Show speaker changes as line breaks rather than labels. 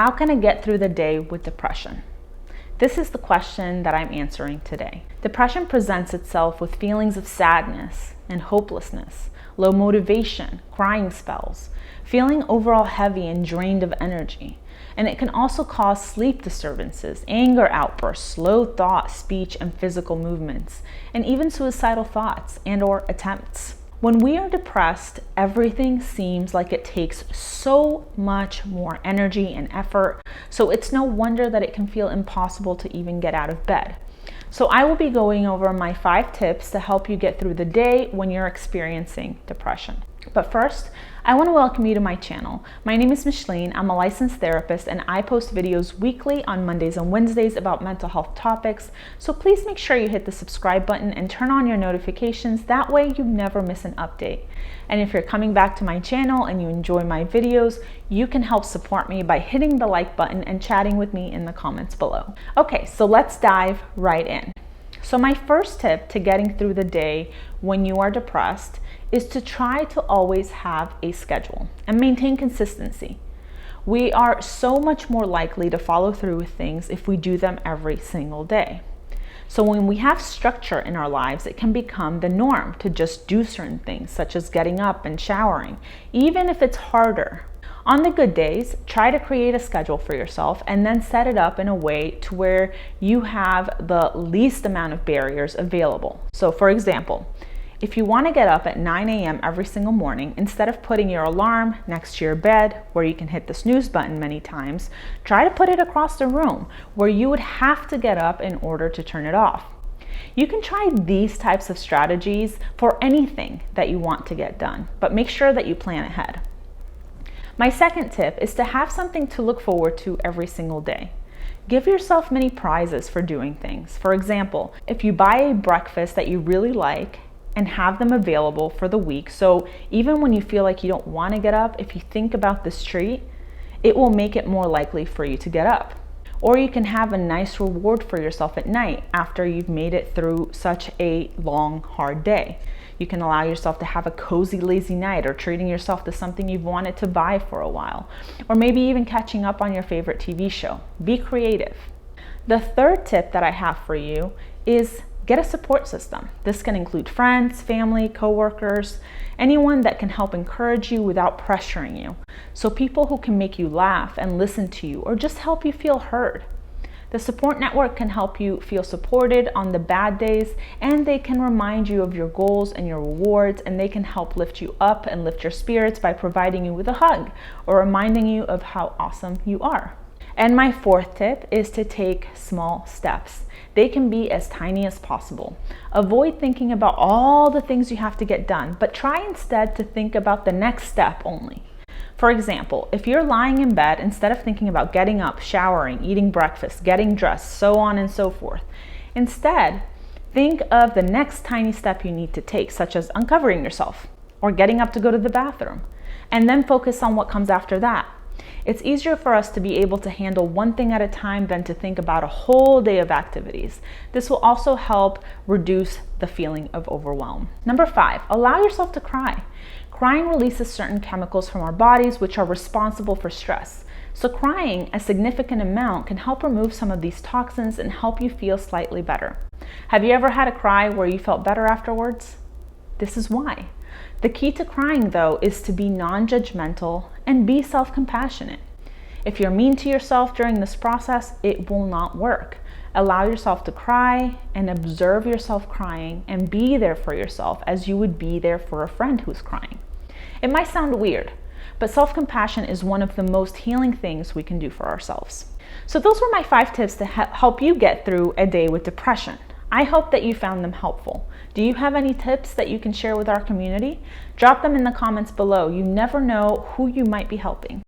How can I get through the day with depression? This is the question that I'm answering today. Depression presents itself with feelings of sadness and hopelessness, low motivation, crying spells, feeling overall heavy and drained of energy. And it can also cause sleep disturbances, anger outbursts, slow thought, speech, and physical movements, and even suicidal thoughts and/or attempts. When we are depressed, everything seems like it takes so much more energy and effort, so it's no wonder that it can feel impossible to even get out of bed. So I will be going over my 5 tips to help you get through the day when you're experiencing depression. But first, I want to welcome you to my channel. My name is Micheline. I'm a licensed therapist and I post videos weekly on Mondays and Wednesdays about mental health topics. So please make sure you hit the subscribe button and turn on your notifications. That way you never miss an update. And if you're coming back to my channel and you enjoy my videos, you can help support me by hitting the like button and chatting with me in the comments below. Okay, so let's dive right in. So my first tip to getting through the day when you are depressed is to try to always have a schedule and maintain consistency. We are so much more likely to follow through with things if we do them every single day. So when we have structure in our lives, it can become the norm to just do certain things, such as getting up and showering, even if it's harder. On the good days, try to create a schedule for yourself and then set it up in a way to where you have the least amount of barriers available. So for example, if you want to get up at 9 a.m. every single morning, instead of putting your alarm next to your bed where you can hit the snooze button many times, try to put it across the room where you would have to get up in order to turn it off. You can try these types of strategies for anything that you want to get done, but make sure that you plan ahead. My second tip is to have something to look forward to every single day. Give yourself many prizes for doing things. For example, if you buy a breakfast that you really like and have them available for the week, so even when you feel like you don't want to get up, if you think about this treat, it will make it more likely for you to get up. Or you can have a nice reward for yourself at night after you've made it through such a long, hard day. You can allow yourself to have a cozy, lazy night, or treating yourself to something you've wanted to buy for a while, or maybe even catching up on your favorite TV show. Be creative. The third tip that I have for you is get a support system. This can include friends, family, coworkers, anyone that can help encourage you without pressuring you. So people who can make you laugh and listen to you or just help you feel heard. The support network can help you feel supported on the bad days, and they can remind you of your goals and your rewards, and they can help lift you up and lift your spirits by providing you with a hug or reminding you of how awesome you are. And my fourth tip is to take small steps. They can be as tiny as possible. Avoid thinking about all the things you have to get done, but try instead to think about the next step only. For example, if you're lying in bed, instead of thinking about getting up, showering, eating breakfast, getting dressed, so on and so forth, instead, think of the next tiny step you need to take, such as uncovering yourself or getting up to go to the bathroom, and then focus on what comes after that. It's easier for us to be able to handle one thing at a time than to think about a whole day of activities. This will also help reduce the feeling of overwhelm. Number 5, allow yourself to cry. Crying releases certain chemicals from our bodies which are responsible for stress. So crying a significant amount can help remove some of these toxins and help you feel slightly better. Have you ever had a cry where you felt better afterwards? This is why. The key to crying, though, is to be non-judgmental and be self-compassionate. If you're mean to yourself during this process, it will not work. Allow yourself to cry and observe yourself crying and be there for yourself as you would be there for a friend who's crying. It might sound weird, but self-compassion is one of the most healing things we can do for ourselves. So those were my 5 tips to help you get through a day with depression. I hope that you found them helpful. Do you have any tips that you can share with our community? Drop them in the comments below. You never know who you might be helping.